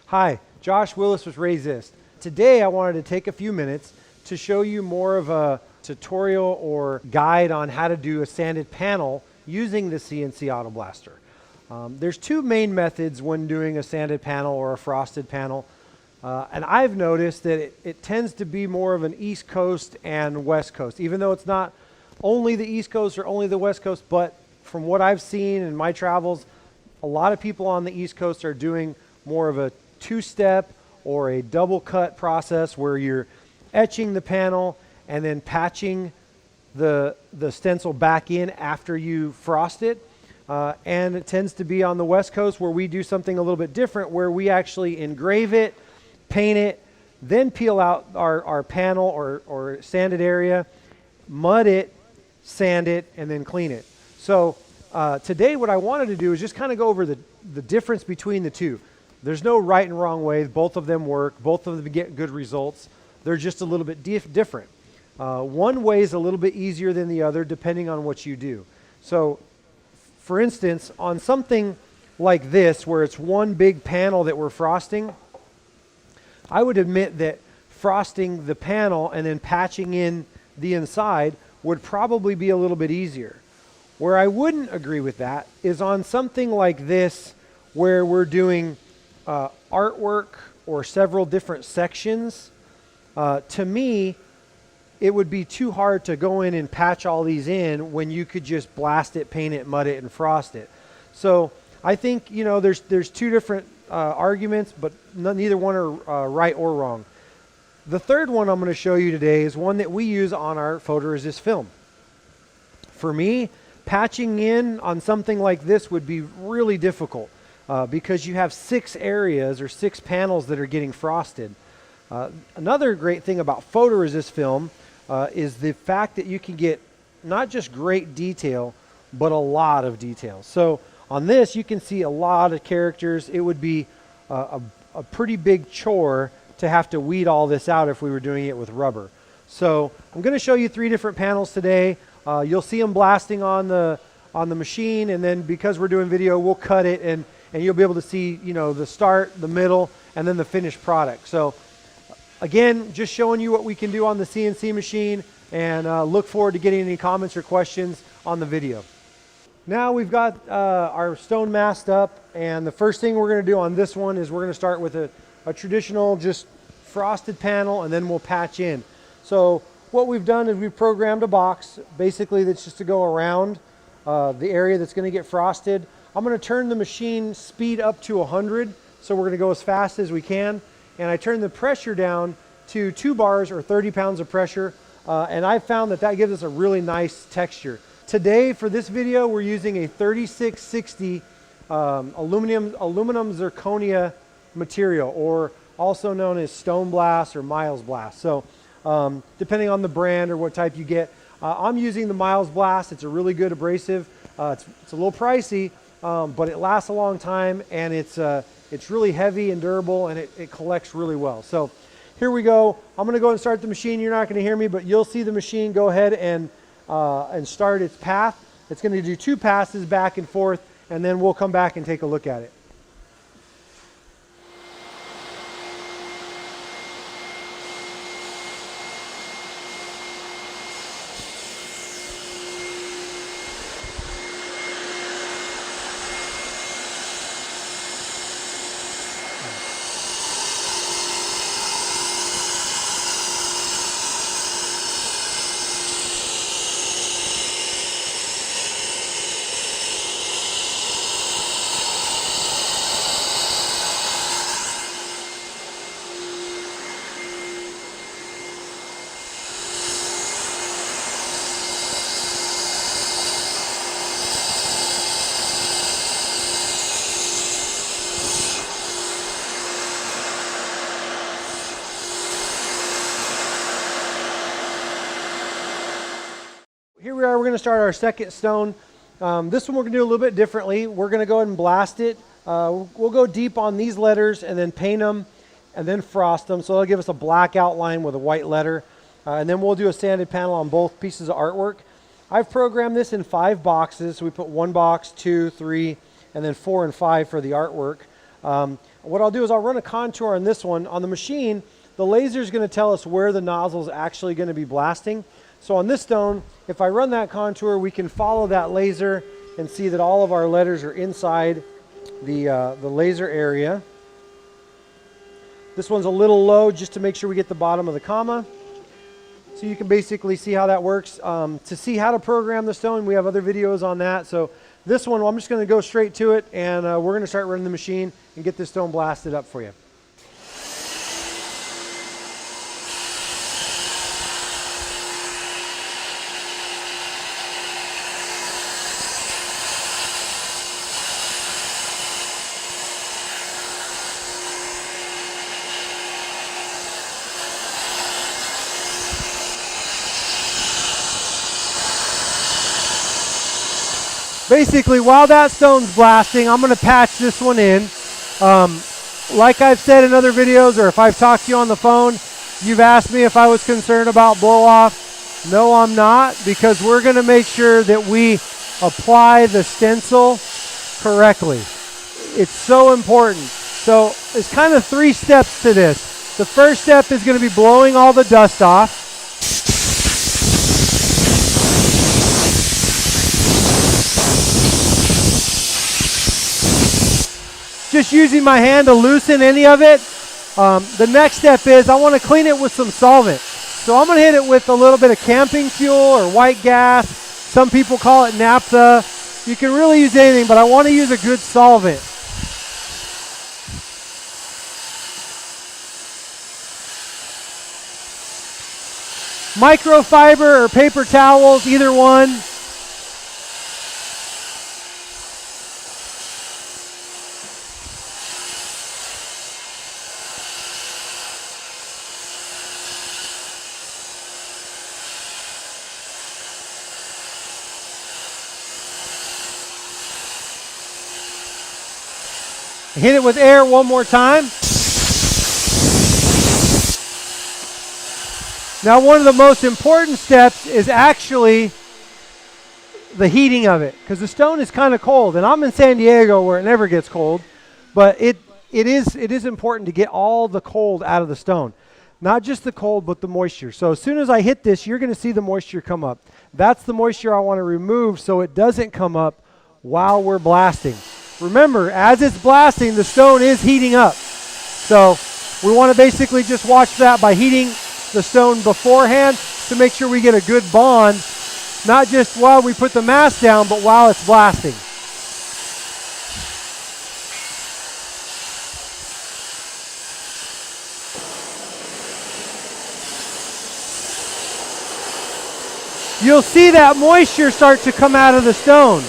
Hi, Josh Willis with Resist. Today I wanted to take a few minutes to show you more of a tutorial or guide on how to do a sanded panel using the CNC AutoBlaster. There's two main methods when doing a sanded panel or a frosted panel. And I've noticed that it tends to be more of an East Coast and West Coast, even though it's not only the East Coast or only the West Coast, but from what I've seen in my travels, a lot of people on the East Coast are doing more of a two-step or a double cut process where you're etching the panel and then patching the stencil back in after you frost it. And it tends to be on the West Coast where we do something a little bit different, where we actually engrave it, paint it, then peel out our panel or sanded area, mud it, sand it, and then clean it. So today what I wanted to do is just kind of go over the difference between the two. There's no right and wrong way. Both of them work. Both of them get good results. They're just a little bit different. One way is a little bit easier than the other depending on what you do. So for instance, on something like this where it's one big panel that we're frosting, I would admit that frosting the panel and then patching in the inside would probably be a little bit easier. Where I wouldn't agree with that is on something like this where we're doing artwork or several different sections. To me, it would be too hard to go in and patch all these in when you could just blast it, paint it, mud it, and frost it. So I think, you know, there's two different arguments, but neither one are right or wrong. The third one I'm going to show you today is one that we use on our photoresist film. For me, patching in on something like this would be really difficult because you have 6 areas or 6 panels that are getting frosted. Another great thing about photoresist film is the fact that you can get not just great detail, but a lot of detail. So on this, you can see a lot of characters. It would be a pretty big chore to have to weed all this out if we were doing it with rubber. So I'm going to show you 3 different panels today. You'll see them blasting on the machine, and then because we're doing video, we'll cut it, and you'll be able to see, you know, the start, the middle, and then the finished product. So again, just showing you what we can do on the CNC machine, and look forward to getting any comments or questions on the video. Now we've got our stone masked up, and the first thing we're going to do on this one is we're going to start with a traditional just frosted panel, and then we'll patch in. So what we've done is we've programmed a box, basically that's just to go around the area that's going to get frosted. I'm going to turn the machine speed up to 100, so we're going to go as fast as we can. And I turn the pressure down to 2 bars or 30 pounds of pressure, and I've found that gives us a really nice texture. Today, for this video, we're using a 3660 aluminum zirconia material, or also known as Stone Blast or Miles Blast. So depending on the brand or what type you get, I'm using the Miles Blast. It's a really good abrasive. It's a little pricey, but it lasts a long time, and it's really heavy and durable, and it collects really well. So here we go. I'm going to go and start the machine. You're not going to hear me, but you'll see the machine go ahead and start its path. It's going to do 2 passes back and forth, and then we'll come back and take a look at it. Here we are, we're going to start our second stone. This one we're going to do a little bit differently. We're going to go ahead and blast it. We'll go deep on these letters and then paint them and then frost them. So that'll give us a black outline with a white letter. And then we'll do a sanded panel on both pieces of artwork. I've programmed this in 5 boxes. So we put 1 box, 2, 3, and then 4 and 5 for the artwork. What I'll do is I'll run a contour on this one. On the machine, the laser is going to tell us where the nozzle is actually going to be blasting. So on this stone, if I run that contour, we can follow that laser and see that all of our letters are inside the laser area. This one's a little low just to make sure we get the bottom of the comma. So you can basically see how that works. To see how to program the stone, we have other videos on that. So this one, I'm just going to go straight to it, and we're going to start running the machine and get this stone blasted up for you. Basically, while that stone's blasting, I'm going to patch this one in. Like I've said in other videos, or if I've talked to you on the phone, you've asked me if I was concerned about blow off. No, I'm not, because we're going to make sure that we apply the stencil correctly. It's so important. So there's kind of 3 steps to this. The first step is going to be blowing all the dust off. Just using my hand to loosen any of it. The next step is I want to clean it with some solvent. So I'm going to hit it with a little bit of camping fuel or white gas. Some people call it naphtha. You can really use anything, but I want to use a good solvent. Microfiber or paper towels, either one. Hit it with air one more time. Now, one of the most important steps is actually the heating of it, because the stone is kind of cold, and I'm in San Diego where it never gets cold, but it is important to get all the cold out of the stone. Not just the cold, but the moisture. So as soon as I hit this, you're going to see the moisture come up. That's the moisture I want to remove so it doesn't come up while we're blasting. Remember, as it's blasting, the stone is heating up. So we want to basically just watch that by heating the stone beforehand to make sure we get a good bond, not just while we put the mask down, but while it's blasting. You'll see that moisture start to come out of the stone.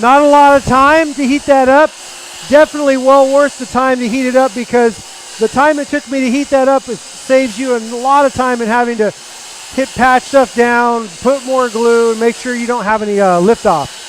Not a lot of time to heat that up. Definitely well worth the time to heat it up, because the time it took me to heat that up saves you a lot of time in having to patch stuff down, put more glue, and make sure you don't have any lift off.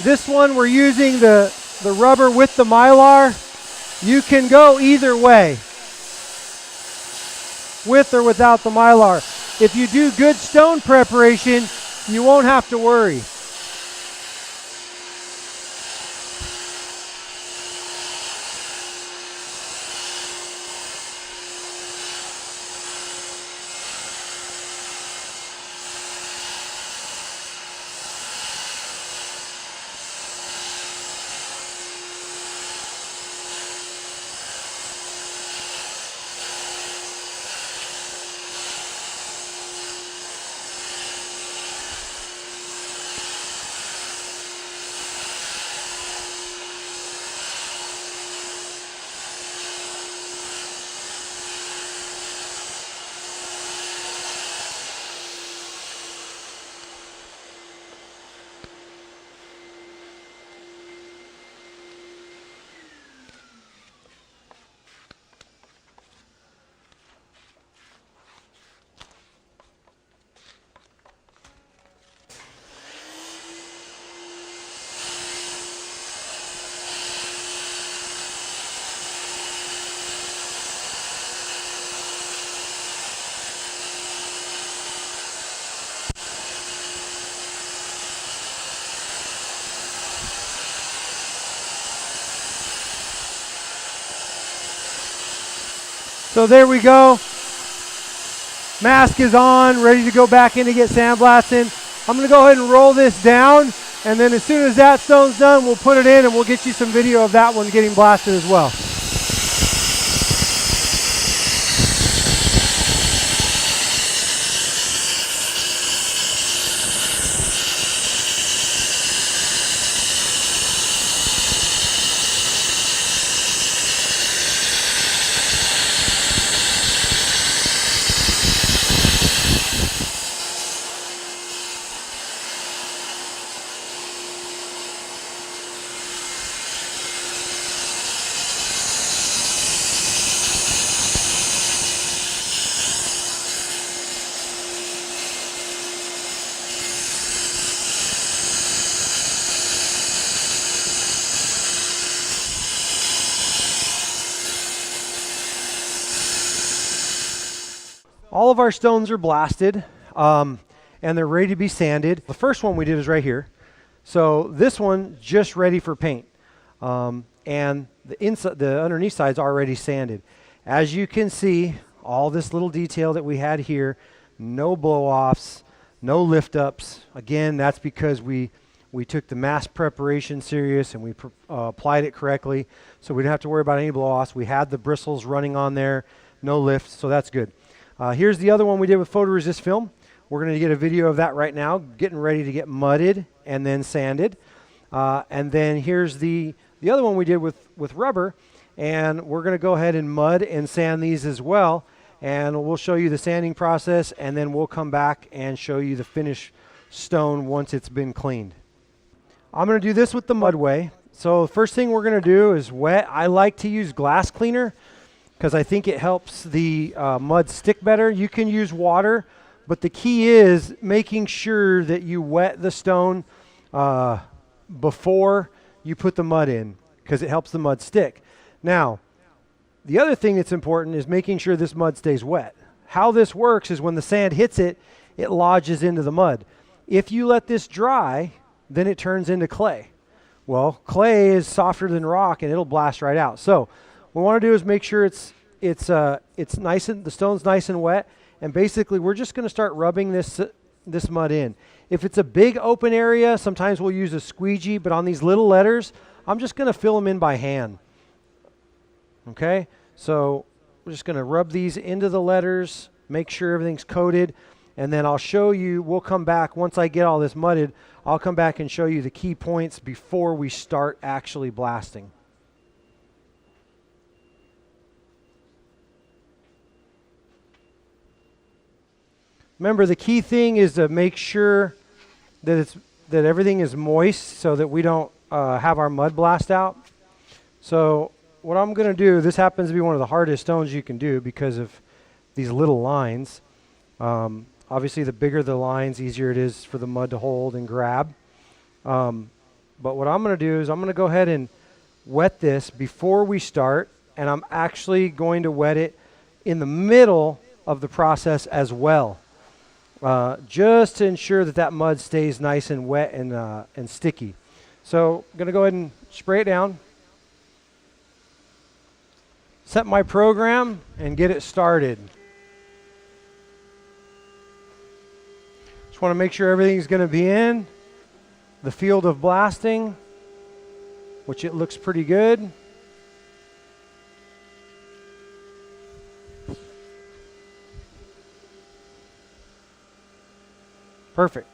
This one we're using the rubber with the Mylar. You can go either way, with or without the Mylar. If you do good stone preparation, you won't have to worry. So there we go. Mask is on, ready to go back in to get sandblasting. I'm going to go ahead and roll this down, and then as soon as that stone's done, we'll put it in and we'll get you some video of that one getting blasted as well. All of our stones are blasted, and they're ready to be sanded. The first one we did is right here. So this one just ready for paint, and the underneath side's already sanded. As you can see, all this little detail that we had here, no blow-offs, no lift-ups. Again, that's because we took the mask preparation serious and we applied it correctly, so we didn't have to worry about any blow-offs. We had the bristles running on there, no lifts, so that's good. Here's the other one we did with photoresist film. We're going to get a video of that right now, getting ready to get mudded and then sanded. And then here's the other one we did with rubber, and we're going to go ahead and mud and sand these as well. And we'll show you the sanding process, and then we'll come back and show you the finished stone once it's been cleaned. I'm going to do this with the mud way. So first thing we're going to do is wet. I like to use glass cleaner, because I think it helps the mud stick better. You can use water, but the key is making sure that you wet the stone before you put the mud in, because it helps the mud stick. Now, the other thing that's important is making sure this mud stays wet. How this works is when the sand hits it, it lodges into the mud. If you let this dry, then it turns into clay. Well, clay is softer than rock, and it'll blast right out. So what we want to do is make sure it's nice and the stone's nice and wet, and basically we're just going to start rubbing this mud in. If it's a big open area, sometimes we'll use a squeegee, but on these little letters, I'm just going to fill them in by hand. Okay, so we're just going to rub these into the letters, make sure everything's coated, and then I'll show you. We'll come back once I get all this mudded. I'll come back and show you the key points before we start actually blasting. Remember, the key thing is to make sure that everything is moist so that we don't have our mud blast out. So what I'm going to do, this happens to be one of the hardest stones you can do because of these little lines. Obviously, the bigger the lines, easier it is for the mud to hold and grab. But But what I'm going to do is I'm going to go ahead and wet this before we start, and I'm actually going to wet it in the middle of the process as well, just to ensure that that mud stays nice and wet and sticky. So I'm going to go ahead and spray it down, set my program, and get it started. Just want to make sure everything's going to be in the field of blasting, which it looks pretty good. Perfect.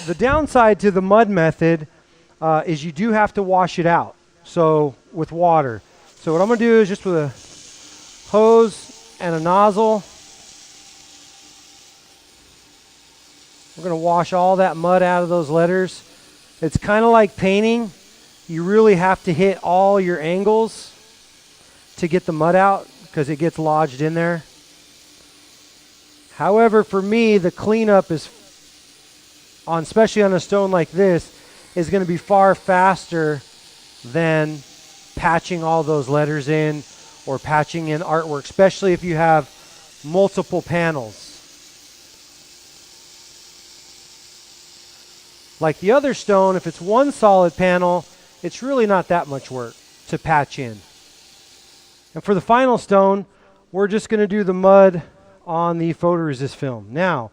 The downside to the mud method is you do have to wash it out, so with water. So what I'm going to do is just with a hose and a nozzle, we're going to wash all that mud out of those letters. It's kind of like painting. You really have to hit all your angles to get the mud out because it gets lodged in there. However, for me, the cleanup is especially on a stone like this, is going to be far faster than patching all those letters in or patching in artwork, especially if you have multiple panels. Like the other stone, if it's one solid panel, it's really not that much work to patch in. And for the final stone, we're just going to do the mud on the photoresist film. Now,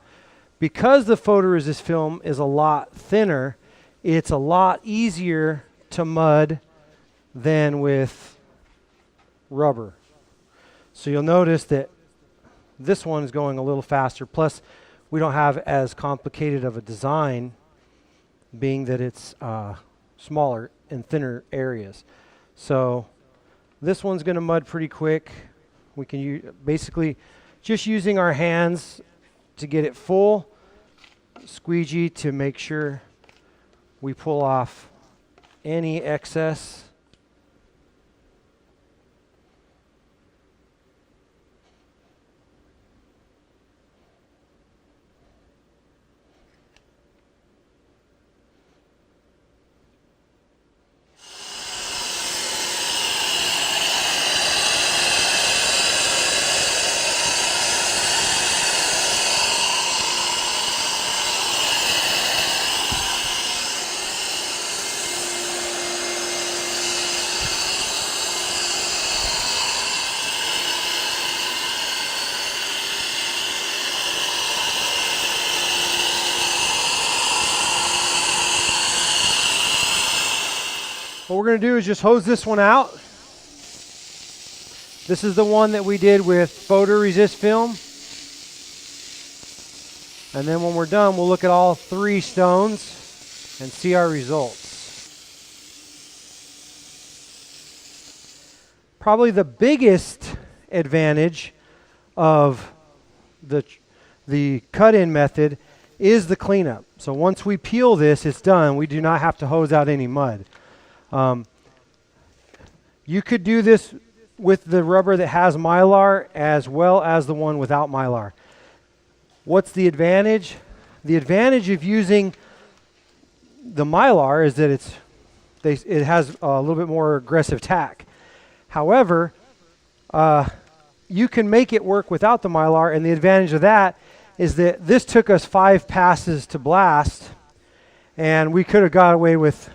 because the photoresist film is a lot thinner, it's a lot easier to mud than with rubber. So you'll notice that this one is going a little faster. Plus, we don't have as complicated of a design, being that it's smaller and thinner areas. So this one's going to mud pretty quick. We can basically just using our hands to get it full, squeegee to make sure we pull off any excess. What we're going to do is just hose this one out. This is the one that we did with photoresist film. And then when we're done, we'll look at all three stones and see our results. Probably the biggest advantage of the cut-in method is the cleanup. So once we peel this, it's done. We do not have to hose out any mud. You could do this with the rubber that has Mylar as well as the one without Mylar. What's the advantage? The advantage of using the Mylar is that it has a little bit more aggressive tack. However, you can make it work without the Mylar, and the advantage of that is that this took us 5 passes to blast, and we could have got away with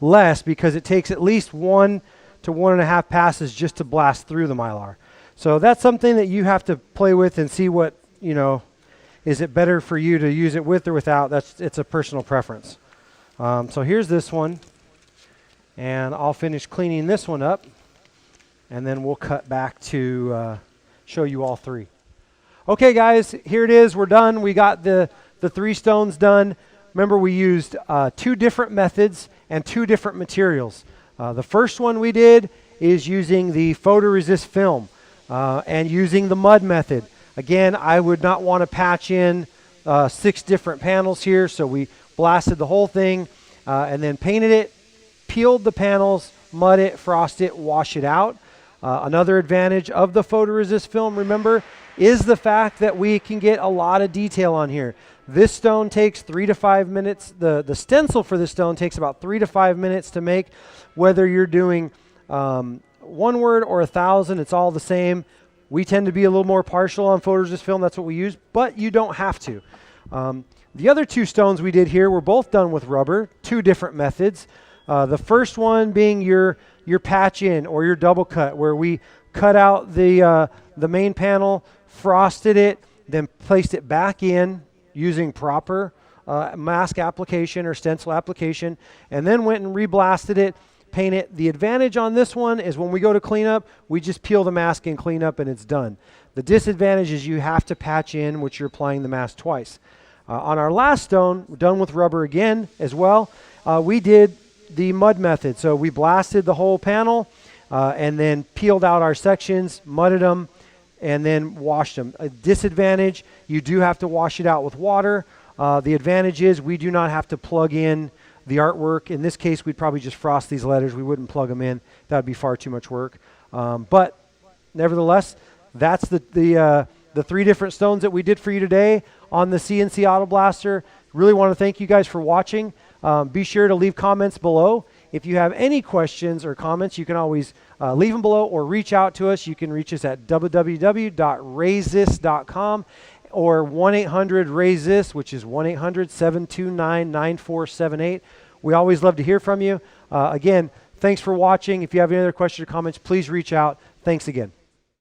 less because it takes at least 1 to 1.5 passes just to blast through the Mylar. So that's something that you have to play with and see what, is it better for you to use it with or without? It's a personal preference. So here's this one, and I'll finish cleaning this one up, and then we'll cut back to show you all three. Okay, guys, here it is. We're done. We got the 3 stones done. Remember, we used 2 different methods and 2 different materials. The first one we did is using the photoresist film and using the mud method. Again, I would not want to patch in 6 different panels here, so we blasted the whole thing and then painted it, peeled the panels, mud it, frost it, wash it out. Another advantage of the photoresist film, remember, is the fact that we can get a lot of detail on here. This stone takes 3 to 5 minutes. The stencil for this stone takes about 3 to 5 minutes to make. Whether you're doing 1 word or 1,000, it's all the same. We tend to be a little more partial on photoresist film. That's what we use, but you don't have to. The other 2 stones we did here were both done with rubber, 2 different methods. The first one being your patch in or your double cut, where we cut out the main panel, frosted it, then placed it back in using proper mask application or stencil application, and then went and reblasted it, paint it. The advantage on this one is when we go to clean up, we just peel the mask and clean up and it's done. The disadvantage is you have to patch in, which you're applying the mask twice. On our last stone, we're done with rubber again as well. We did the mud method. So we blasted the whole panel and then peeled out our sections, mudded them, and then washed them. A disadvantage, you do have to wash it out with water. The advantage is we do not have to plug in the artwork. In this case, we'd probably just frost these letters. We wouldn't plug them in. That would be far too much work. But nevertheless, that's the 3 different stones that we did for you today on the CNC AutoBlaster. Really want to thank you guys for watching. Be sure to leave comments below. If you have any questions or comments, you can always leave them below or reach out to us. You can reach us at www.raisethis.com or 1-800-RAISE-THIS, which is 1-800-729-9478. We always love to hear from you. Again, thanks for watching. If you have any other questions or comments, please reach out. Thanks again.